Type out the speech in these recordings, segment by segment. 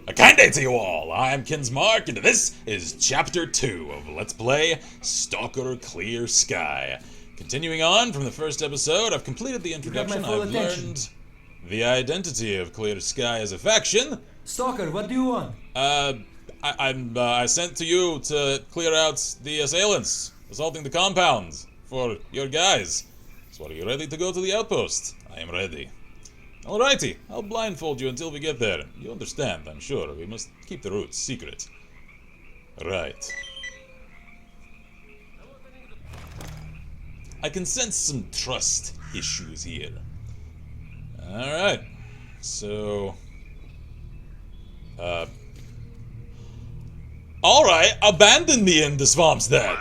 A kind day to you all! I'm Kinsmarck, and this is Chapter 2 of Let's Play S.T.A.L.K.E.R. Continuing on from the first episode, I've completed the introduction. I've learned the identity of Clear Sky as a faction. Stalker, what do you want? I sent to you to clear out the assailants, assaulting the compound for your guys. So are you ready to go to the outpost? I am ready. Alrighty, I'll blindfold you until we get there. You understand, I'm sure. We must keep the route secret. Right. I can sense some trust issues here. Alright. So... Alright, abandon me in the swamps then.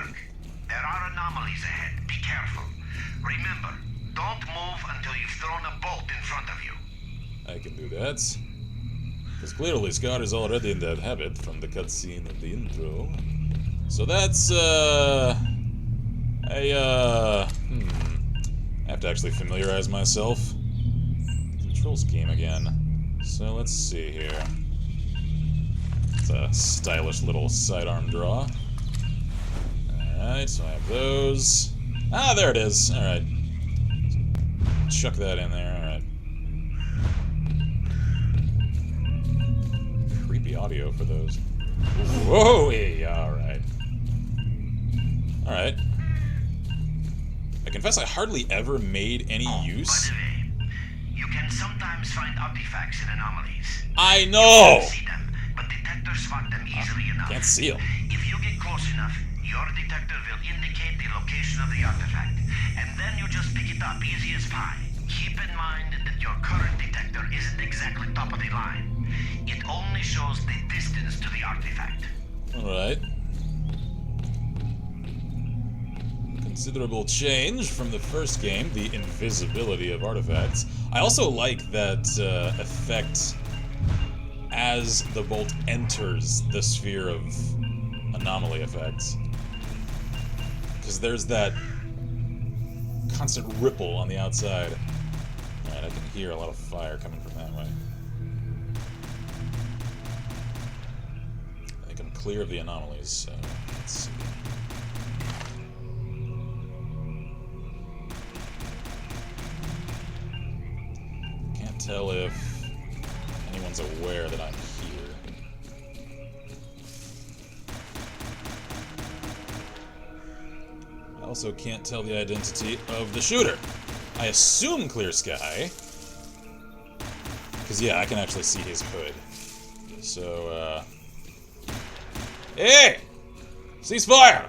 There are anomalies ahead. Be careful. Remember, don't move until you've thrown a bolt in front of you. I can do that. Because clearly Scar is already in that habit from the cutscene of the intro. So that's, I have to actually familiarize myself. Control scheme again. So let's see here. It's a stylish little sidearm draw. Alright, so I have those. Ah, there it is. Alright. Chuck that in there, alright. Creepy audio for those. Whoa, yeah, alright. Alright. I confess I hardly ever made any use. By the way, you can sometimes find artifacts in anomalies. I know! You can't see them, but detectors spot them easily enough. Can't see them. If you get close enough, your detector will indicate the location of the artifact, and then you just pick it up easy as pie. Keep in mind that your current detector isn't exactly top of the line. It only shows the distance to the artifact. Alright. Considerable change from the first game, the invisibility of artifacts. I also like that effect as the bolt enters the sphere of anomaly effects. Because there's that constant ripple on the outside. Alright, I can hear a lot of fire coming from that way. I think I'm clear of the anomalies, so let's see. Can't tell if anyone's aware that I'm here. I also can't tell the identity of the shooter. I assume Clear Sky. Because, yeah, I can actually see his hood. So, Hey! Ceasefire!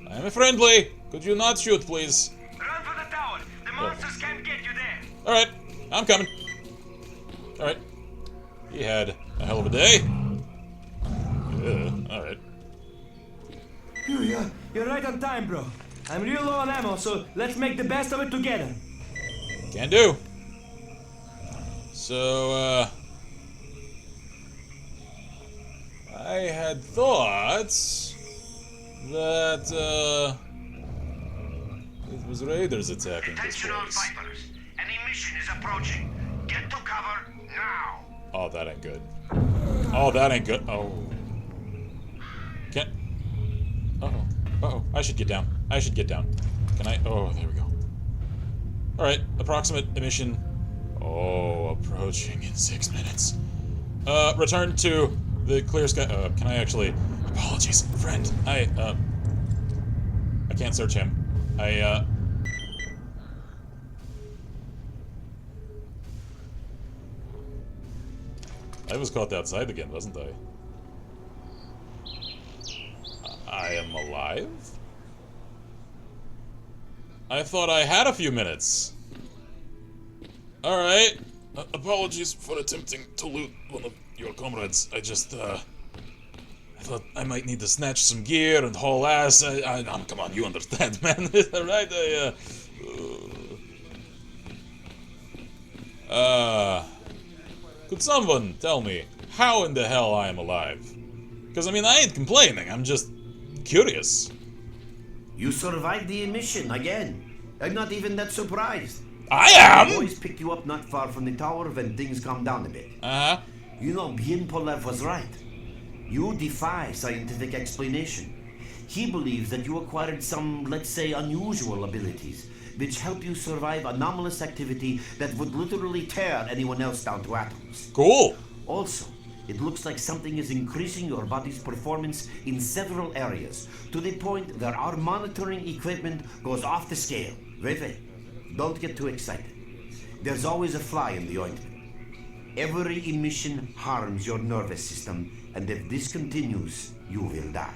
I am a friendly. Could you not shoot, please? Run for the tower. The monsters can't get you there. Alright, I'm coming. Alright. He had a hell of a day. Alright. You're right on time, bro. I'm real low on ammo, so let's make the best of it together. Can do. So, I had thought that, it was raiders attacking this Attention all place. fighters. An emission is approaching. Get to cover now. Oh, that ain't good. Oh, that ain't good. Oh. Can't. Uh-oh. Uh-oh. I should get down. I should get down. Can I? Oh, there we go. Alright. Approximate emission. Oh, approaching in 6 minutes. Return to the Clear Sky. Can I actually... Apologies, friend. I can't search him. I was caught outside again, wasn't I? I am alive? I thought I had a few minutes. Alright. Apologies for attempting to loot one of your comrades. I just, I thought I might need to snatch some gear and haul ass. Come on, you understand, man. Alright, could someone tell me how in the hell I am alive? Because, I mean, I ain't complaining, I'm just curious. You survived the emission again. I'm not even that surprised. I am! The boys picked you up not far from the tower when things calmed down a bit. Uh-huh. You know, Bienpolev was right. You defy scientific explanation. He believes that you acquired some, let's say, unusual abilities, which help you survive anomalous activity that would literally tear anyone else down to atoms. Cool. Also, it looks like something is increasing your body's performance in several areas, to the point that our monitoring equipment goes off the scale. Wait, don't get too excited. There's always a fly in the ointment. Every emission harms your nervous system, and if this continues, you will die.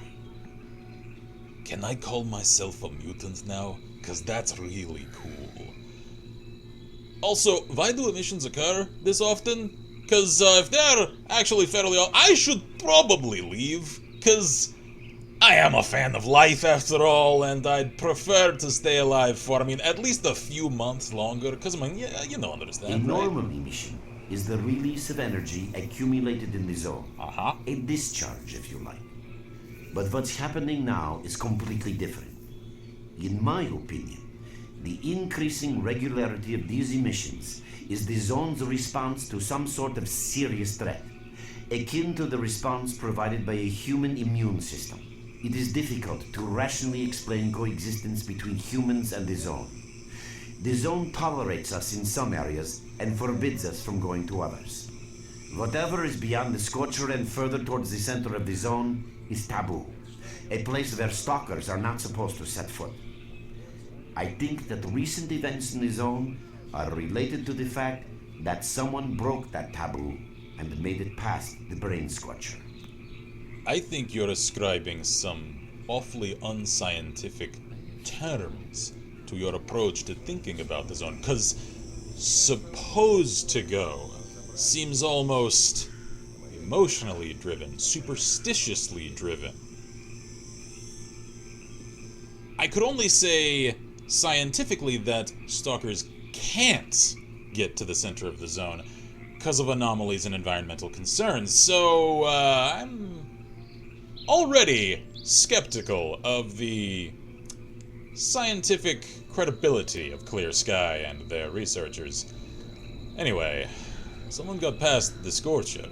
Can I call myself a mutant now? Because that's really cool. Also, why do emissions occur this often? Because if they're actually fairly... I should probably leave, because I am a fan of life after all, and I'd prefer to stay alive for, at least a few months longer, because, yeah, you don't understand, A right? normal emission is the release of energy accumulated in the zone. A discharge, if you like. But what's happening now is completely different. In my opinion, the increasing regularity of these emissions is the zone's response to some sort of serious threat, akin to the response provided by a human immune system. It is difficult to rationally explain coexistence between humans and the zone. The zone tolerates us in some areas and forbids us from going to others. Whatever is beyond the Scorcher and further towards the center of the zone is taboo, a place where stalkers are not supposed to set foot. I think that recent events in the zone are related to the fact that someone broke that taboo and made it past the brain scorcher. I think you're ascribing some awfully unscientific terms to your approach to thinking about the zone, because supposed to go seems almost emotionally driven, superstitiously driven. I could only say scientifically that stalkers can't get to the center of the zone because of anomalies and environmental concerns, so I'm already skeptical of the scientific credibility of Clear Sky and their researchers. Anyway, someone got past the Scorcher.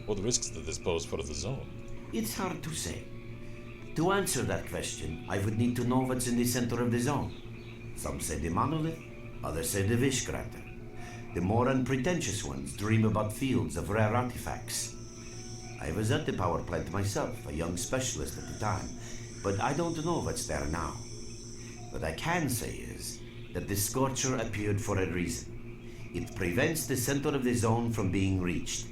What risks did this pose for the zone? It's hard to say. To answer that question, I would need to know what's in the center of the zone. Some say the monolith, others say the wish crater. The more unpretentious ones dream about fields of rare artifacts. I was at the power plant myself, a young specialist at the time, but I don't know what's there now. What I can say is that the Scorcher appeared for a reason. It prevents the center of the zone from being reached.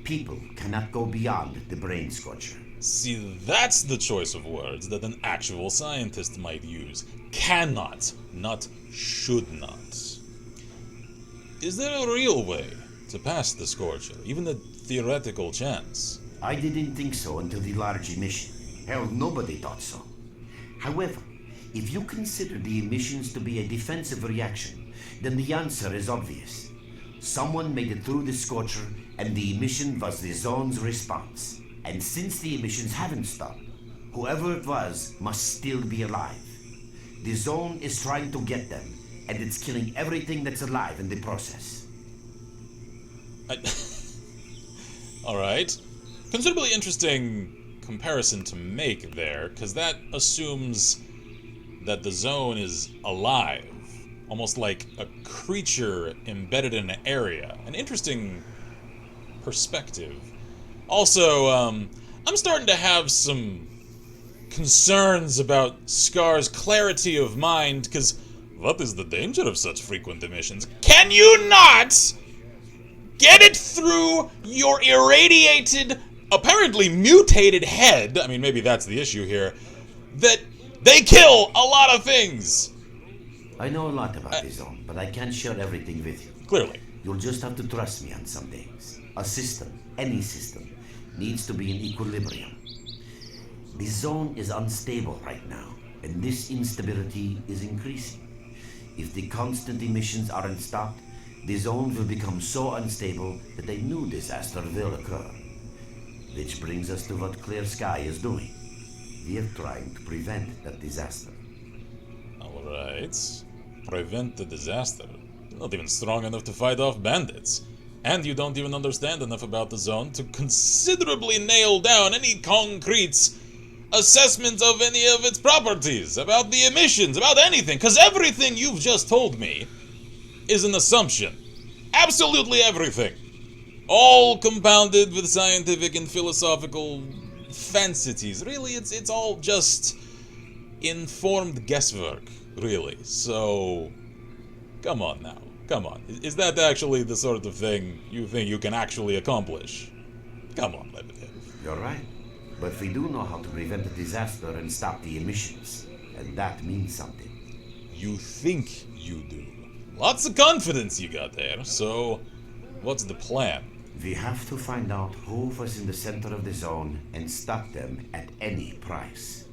People cannot go beyond the brain scorcher. See, that's the choice of words that an actual scientist might use. Cannot, not should not. Is there a real way to pass the Scorcher, even a theoretical chance? I didn't think so until the large emission. Hell, nobody thought so. However, if you consider the emissions to be a defensive reaction, then the answer is obvious. Someone made it through the Scorcher, and the emission was the zone's response. And since the emissions haven't stopped, whoever it was must still be alive. The zone is trying to get them, and it's killing everything that's alive in the process. Alright. Considerably interesting comparison to make there, because that assumes that the zone is alive. Almost like a creature embedded in an area. An interesting perspective. Also, I'm starting to have some concerns about Scar's clarity of mind, because what is the danger of such frequent emissions? Can you not get it through your irradiated, apparently mutated head? I mean, maybe that's the issue here. That they kill a lot of things. I know a lot about the zone, but I can't share everything with you. Clearly. You'll just have to trust me on some things. A system, any system, needs to be in equilibrium. The zone is unstable right now, and this instability is increasing. If the constant emissions aren't stopped, the zone will become so unstable that a new disaster will occur. Which brings us to what Clear Sky is doing. We are trying to prevent that disaster. Alright. Prevent the disaster. You're not even strong enough to fight off bandits. And you don't even understand enough about the zone to considerably nail down any concrete assessment of any of its properties, about the emissions, about anything, because everything you've just told me is an assumption. Absolutely everything. All compounded with scientific and philosophical fancies. Really, it's all just informed guesswork, really. So, come on now. Come on. Is that actually the sort of thing you think you can actually accomplish? Come on, Lebedev. You're right. But we do know how to prevent a disaster and stop the emissions. And that means something. You think you do. Lots of confidence you got there, so what's the plan? We have to find out who was in the center of the zone and stop them at any price.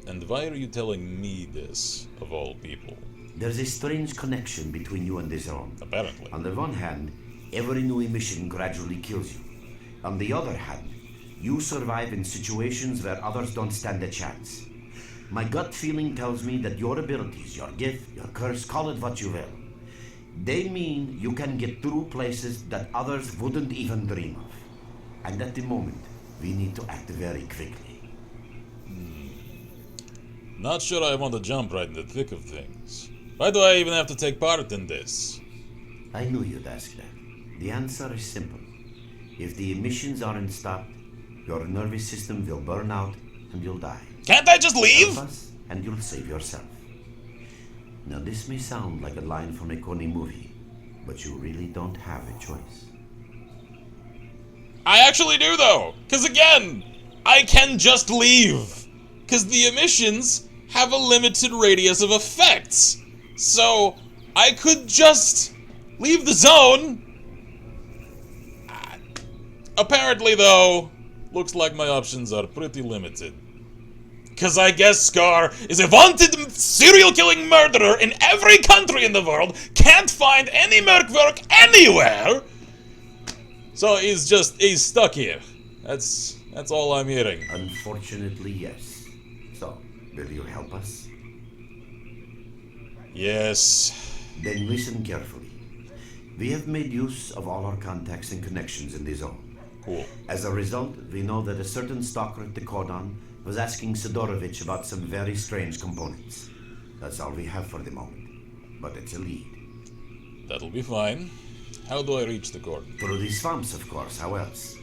And why are you telling me this, of all people? There's a strange connection between you and the zone. Apparently. On the one hand, every new emission gradually kills you. On the other hand, you survive in situations where others don't stand a chance. My gut feeling tells me that your abilities, your gift, your curse, call it what you will, they mean you can get through places that others wouldn't even dream of. And at the moment, we need to act very quickly. Not sure I want to jump right in the thick of things. Why do I even have to take part in this? I knew you'd ask that. The answer is simple. If the emissions aren't stopped, your nervous system will burn out and you'll die. Can't I just leave? Help us and you'll save yourself. Now this may sound like a line from a corny movie, but you really don't have a choice. I actually do though, because again, I can just leave. Because the emissions have a limited radius of effects. So, I could just leave the zone. Apparently though, looks like my options are pretty limited. Because I guess Scar is a wanted serial-killing murderer in every country in the world, can't find any merc work anywhere, so he's stuck here. That's all I'm hearing. Unfortunately, yes. So, will you help us? Yes. Then listen carefully. We have made use of all our contacts and connections in the zone. Cool. As a result, we know that a certain stalker at the cordon was asking Sidorovich about some very strange components. That's all we have for the moment. But it's a lead. That'll be fine. How do I reach the cordon? Through the swamps, of course, how else?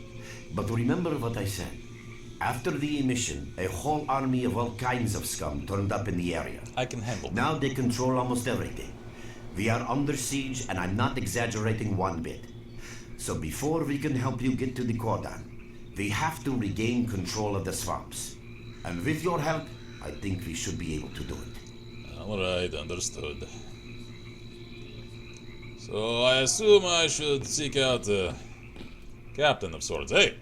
But remember what I said. After the emission, a whole army of all kinds of scum turned up in the area. I can handle that. Now they control almost everything. We are under siege, and I'm not exaggerating one bit. So before we can help you get to the cordon, we have to regain control of the swamps. And with your help, I think we should be able to do it. Alright, understood. So I assume I should seek out a captain of sorts. Hey!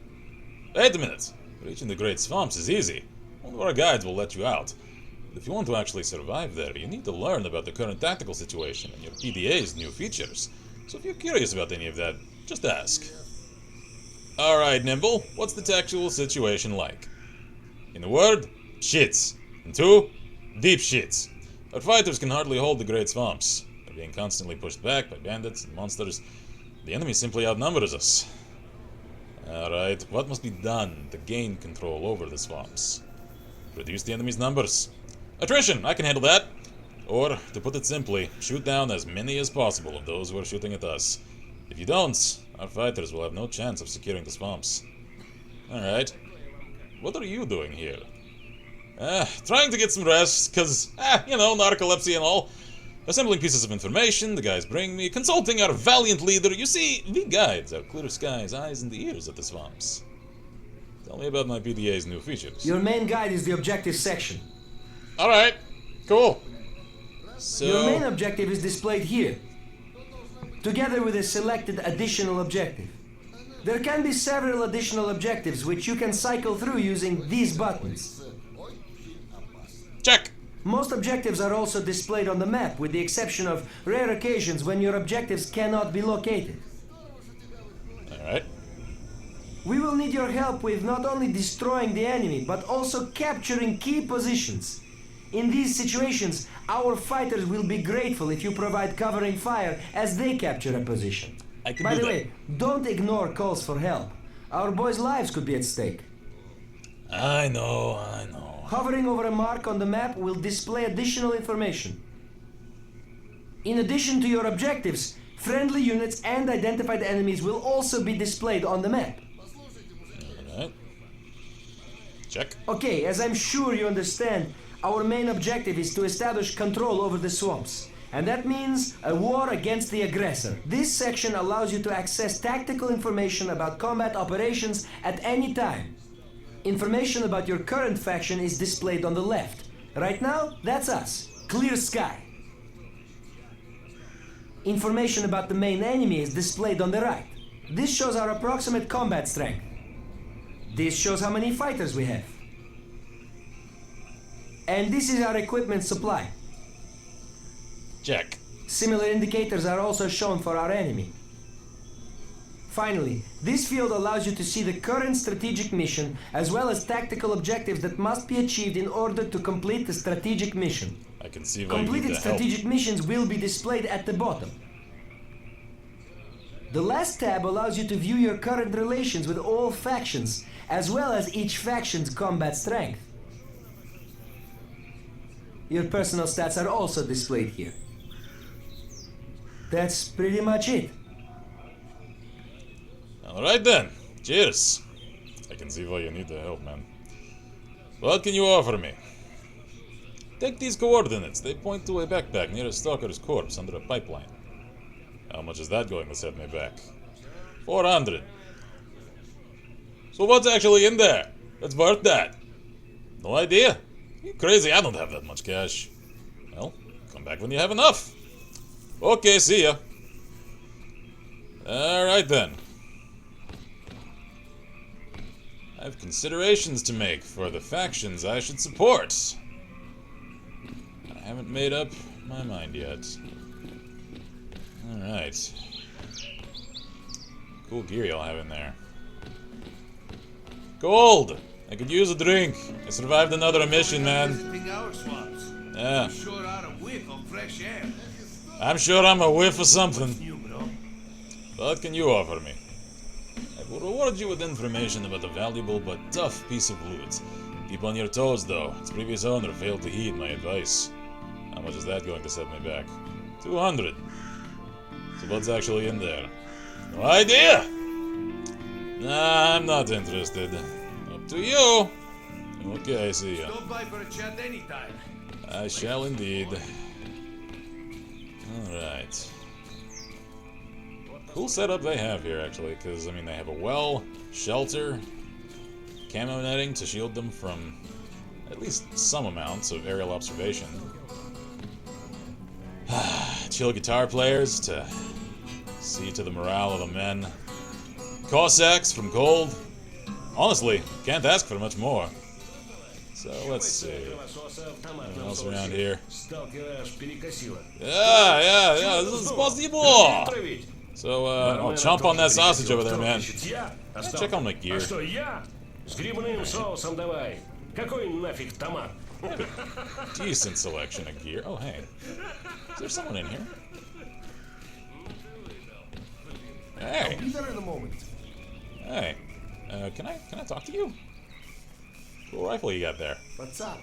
Wait a minute! Reaching the Great Swamps is easy. One of our guides will let you out. But if you want to actually survive there, you need to learn about the current tactical situation and your PDA's new features. So if you're curious about any of that, just ask. Alright, Nimble, what's the tactical situation like? In a word, shits. In two, deep shits. Our fighters can hardly hold the Great Swamps. They're being constantly pushed back by bandits and monsters. The enemy simply outnumbers us. Alright, what must be done to gain control over the swamps? Reduce the enemy's numbers. Attrition, I can handle that. Or, to put it simply, shoot down as many as possible of those who are shooting at us. If you don't, our fighters will have no chance of securing the swamps. Alright. What are you doing here? Trying to get some rest, cause, narcolepsy and all. Assembling pieces of information the guys bring me, consulting our valiant leader. You see, we guides are clear skies, eyes, and the ears of the swamps. Tell me about my PDA's new features. Your main guide is the objective section. Alright, cool. So... Your main objective is displayed here, together with a selected additional objective. There can be several additional objectives which you can cycle through using these buttons. Check! Most objectives are also displayed on the map, with the exception of rare occasions when your objectives cannot be located. Alright. We will need your help with not only destroying the enemy, but also capturing key positions. In these situations, our fighters will be grateful if you provide covering fire as they capture a position. I can By do the that. way, don't ignore calls for help. Our boys' lives could be at stake. I know. Hovering over a mark on the map will display additional information. In addition to your objectives, friendly units and identified enemies will also be displayed on the map. Alright. Check. Okay, as I'm sure you understand, our main objective is to establish control over the swamps. And that means a war against the aggressor. This section allows you to access tactical information about combat operations at any time. Information about your current faction is displayed on the left. Right now, that's us. Clear sky. Information about the main enemy is displayed on the right. This shows our approximate combat strength. This shows how many fighters we have. And this is our equipment supply. Check. Similar indicators are also shown for our enemy. Finally, this field allows you to see the current strategic mission as well as tactical objectives that must be achieved in order to complete the strategic mission. I can see why you need Completed the help. strategic missions will be displayed at the bottom. The last tab allows you to view your current relations with all factions, as well as each faction's combat strength. Your personal stats are also displayed here. That's pretty much it. Alright then. Cheers. I can see why you need the help, man. What can you offer me? Take these coordinates. They point to a backpack near a stalker's corpse under a pipeline. How much is that going to set me back? 400. So what's actually in there? That's worth that. No idea. You crazy? I don't have that much cash. Well, come back when you have enough. Okay, see ya. Alright then. I have considerations to make for the factions I should support. I haven't made up my mind yet. Alright. Cool gear y'all have in there. Gold! I could use a drink. I survived another mission, man. Visiting our swamps. Yeah. You sure are a whiff of fresh air. I'm sure I'm a whiff of something. You, bro. What can you offer me? I will reward you with information about a valuable but tough piece of loot. Keep on your toes, though. Its previous owner failed to heed my advice. How much is that going to set me back? 200. So what's actually in there? No idea! Nah, I'm not interested. Up to you! Okay, see ya. Stop by for a chat anytime. I shall indeed. Alright. Cool setup they have here, actually, because, I mean, they have a well, shelter, camo netting to shield them from at least some amounts of aerial observation. Chill guitar players to see to the morale of the men. Cossacks from Gold. Honestly, can't ask for much more. So, let's see. What else around here? Yeah, this is possible! So, oh, chomp on that sausage over there, man. Check on my gear. Что я? С грибным соусом давай. Какой нафиг томат? Decent selection of gear. Oh, hey. Is there someone in here? Hey. Be there in a moment. Hey. Can I talk to you? Cool rifle you got there. What's up?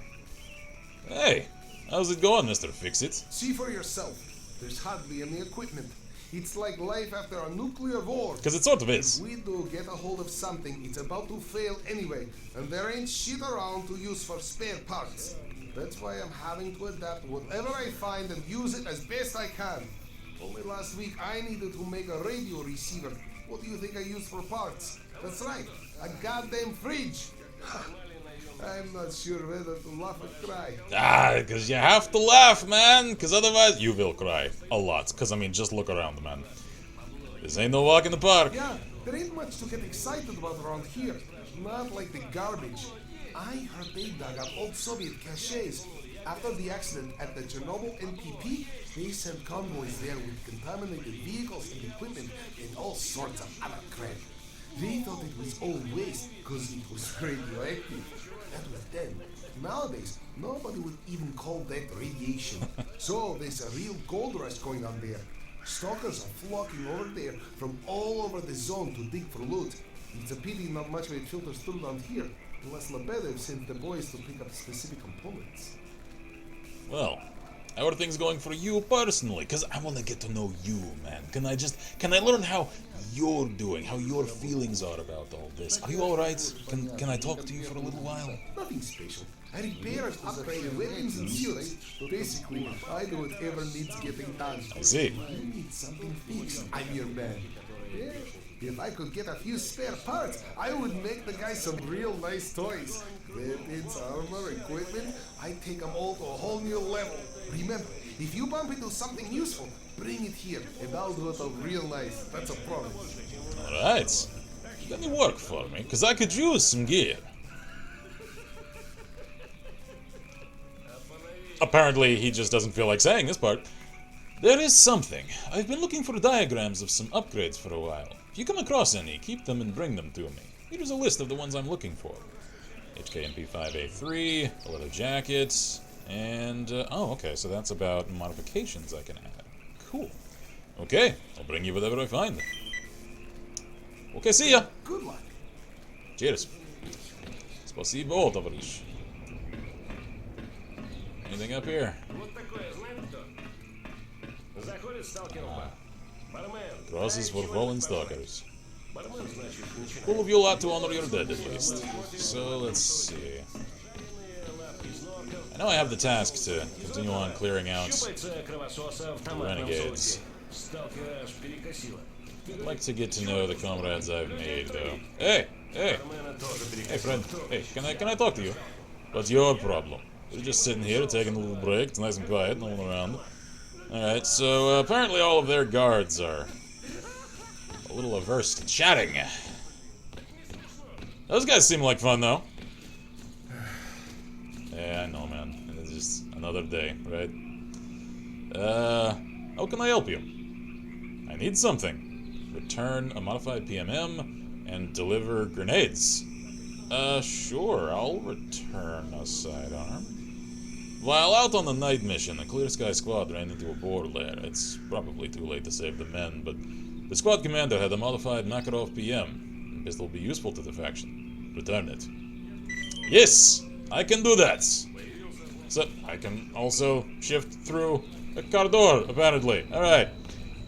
Hey. How's it going, Mr. Fix-It? See for yourself. There's hardly any equipment. It's like life after a nuclear war. Because it sort of is. If we do get a hold of something, it's about to fail anyway, and there ain't shit around to use for spare parts. That's why I'm having to adapt whatever I find and use it as best I can. Only last week I needed to make a radio receiver. What do you think I used for parts? That's right, a goddamn fridge. I'm not sure whether to laugh or cry. Ah, because you have to laugh, man. Because otherwise, you will cry. A lot. Because, I mean, just look around, man. This ain't no walk in the park. Yeah, there ain't much to get excited about around here. Not like the garbage. I heard they dug up old Soviet caches. After the accident at the Chernobyl NPP, they sent convoys there with contaminated vehicles and equipment and all sorts of other crap. They thought it was all waste because it was radioactive. That was then. Nowadays, nobody would even call that radiation. So there's a real gold rush going on there. Stalkers are flocking over there from all over the zone to dig for loot. It's a pity not much of it filters through down here, unless Lebedev sent the boys to pick up specific components. Well, how are things going for you personally? Because I want to get to know you, man. Can I learn how you're doing, how your feelings are about all this? Are you alright? Can I talk to you for a little while? Nothing special. I repair and upgrade weapons and suits. Basically, I do whatever needs getting done. I see. You need something fixed, I'm your man. Yeah. If I could get a few spare parts, I would make the guy some real nice toys. Weapons, armor, equipment, I take them all to a whole new level. Remember, if you bump into something useful, bring it here, and I'll do it up real nice. That's a promise. Alright. Then you work for me, because I could use some gear. Apparently, he just doesn't feel like saying this part. There is something. I've been looking for diagrams of some upgrades for a while. If you come across any, keep them and bring them to me. Here's a list of the ones I'm looking for. HKMP 5A3, a leather jacket, and... oh, okay, so that's about modifications I can add. Cool. Okay, I'll bring you whatever I find. Okay, see ya! Good luck. Cheers. Спасибо, товарищ. Anything up here? Вот такое, знаете кто? Заходит сталкер в бар. Бармен. Crosses for fallen stalkers. Бармен, значит, начинает. Cool of you lot to honor your dead, at least. So, let's see. I know I have the task to continue on clearing out Щупальца кровососа в томатном renegades. соусе. Сталкера аж перекосило. I'd like to get to know the comrades I've made, though. Hey! Hey! Бармена тоже Hey, перекосило. friend. Hey, can I talk to you? What's your problem? We're just sitting here, taking a little break. It's nice and quiet, no one around. Alright, so apparently all of their guards are a little averse to chatting. Those guys seem like fun, though. Yeah, I know, man. It's just another day, right? How can I help you? I need something. Return a modified PMM and deliver grenades. Sure, I'll return a sidearm. While out on the night mission, the Clear Sky squad ran into a boar lair. It's probably too late to save the men, but the squad commander had a modified Makarov PM. This will be useful to the faction. Return it. Yes! I can do that! So, I can also shift through a car door, apparently. Alright.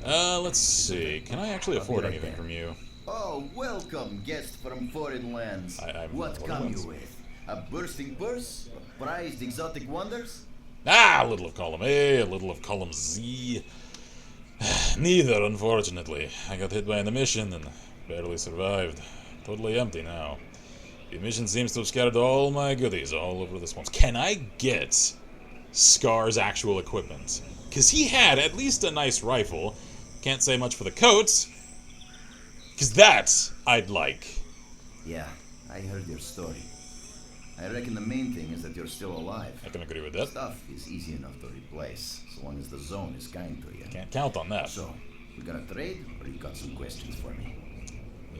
Let's see. Can I actually afford anything from you? Oh, welcome, guest from foreign lands. What foreign come lands. you with? A bursting purse? Prized exotic wonders? Ah, a little of column A, a little of column Z. Neither, unfortunately. I got hit by an emission and barely survived. Totally empty now. The emission seems to have scattered all my goodies all over the swamps. Can I get S.T.A.L.K.E.R's actual equipment? Because he had at least a nice rifle. Can't say much for the coats. Because that I'd like. Yeah, I heard your story. I reckon the main thing is that you're still alive. I can agree with that. Stuff is easy enough to replace, so long as the zone is kind to you. Can't count on that. So, we gonna trade, or you got some questions for me?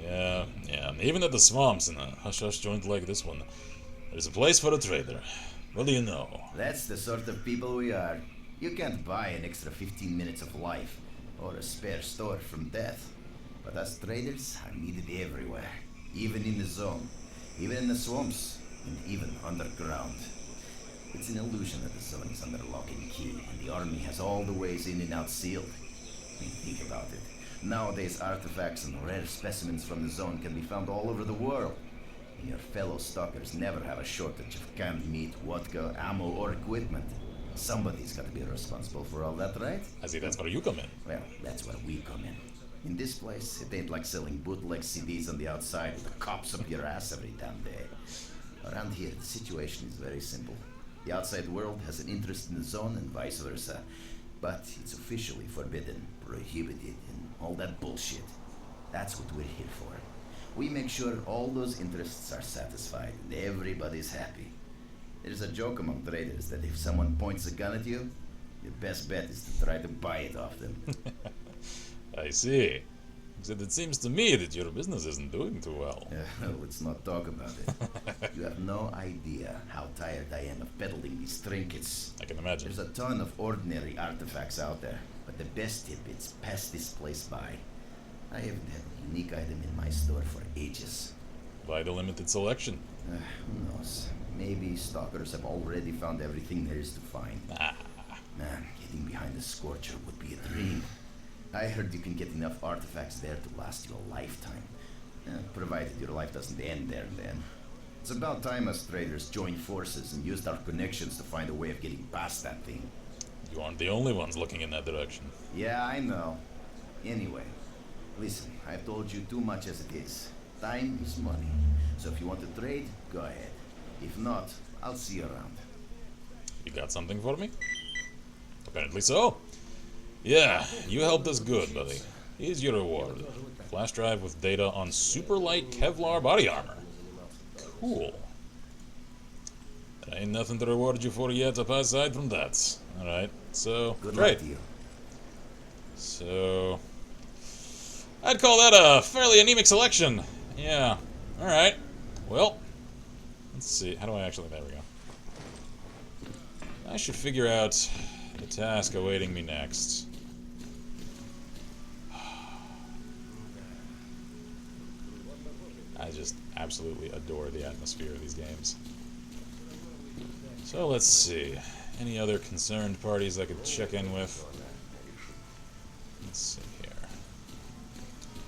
Yeah. Even at the swamps in a hush-hush joint like this one, there's a place for a trader. What do you know? That's the sort of people we are. You can't buy an extra 15 minutes of life, or a spare store from death. But us traders are needed everywhere. Even in the zone, even in the swamps, and even underground. It's an illusion that the zone is under lock and key, and the army has all the ways in and out sealed. I mean, think about it. Nowadays, artifacts and rare specimens from the zone can be found all over the world. And your fellow stalkers never have a shortage of canned meat, vodka, ammo, or equipment. Somebody's got to be responsible for all that, right? I see that's where you come in. Well, that's where we come in. In this place, it ain't like selling bootleg CDs on the outside with the cops up your ass every damn day. Around here, the situation is very simple. The outside world has an interest in the zone and vice versa. But it's officially forbidden, prohibited, and all that bullshit. That's what we're here for. We make sure all those interests are satisfied and everybody's happy. There's a joke among traders that if someone points a gun at you, your best bet is to try to buy it off them. I see. Except it seems to me that your business isn't doing too well. Let's not talk about it. You have no idea how tired I am of peddling these trinkets. I can imagine. There's a ton of ordinary artifacts out there, but the best tidbits pass this place by. I haven't had a unique item in my store for ages. By the limited selection. Who knows? Maybe stalkers have already found everything there is to find. Man, getting behind the Scorcher would be a dream. I heard you can get enough artifacts there to last you a lifetime. Provided your life doesn't end there and then. It's about time us traders joined forces and used our connections to find a way of getting past that thing. You aren't the only ones looking in that direction. Yeah, I know. Anyway, listen, I've told you too much as it is. Time is money. So if you want to trade, go ahead. If not, I'll see you around. You got something for me? Apparently so. Yeah, you helped us good, buddy. Here's your reward. Flash drive with data on super light Kevlar body armor. Cool. There ain't nothing to reward you for yet aside from that. Alright, so, Good great. luck to you. So, I'd call that a fairly anemic selection. Yeah, alright. Well, let's see, how do I actually, there we go. I should figure out the task awaiting me next. I just absolutely adore the atmosphere of these games. So let's see. Any other concerned parties I could check in with? Let's see here.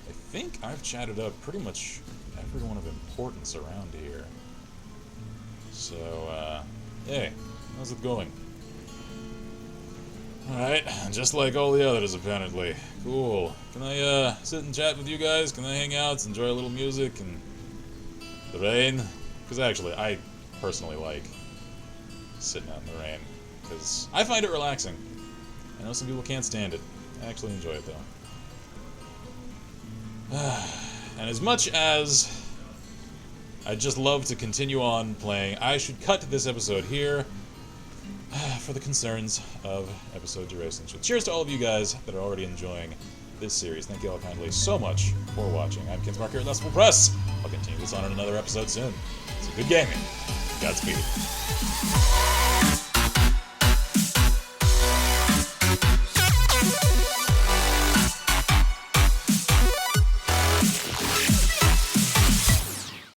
I think I've chatted up pretty much everyone of importance around here. So, hey, how's it going? Alright, just like all the others, apparently. Cool. Can I, sit and chat with you guys? Can I hang out, enjoy a little music, and the rain? Because actually, I personally like sitting out in the rain, because I find it relaxing. I know some people can't stand it. I actually enjoy it, though. And as much as I'd just love to continue on playing, I should cut this episode here for the concerns of episode duration. So cheers to all of you guys that are already enjoying this series. Thank you all kindly so much for watching. I'm Kinsmarck here at S.T.A.L.K.E.R Press. I'll continue this on in another episode soon. So good gaming. Godspeed.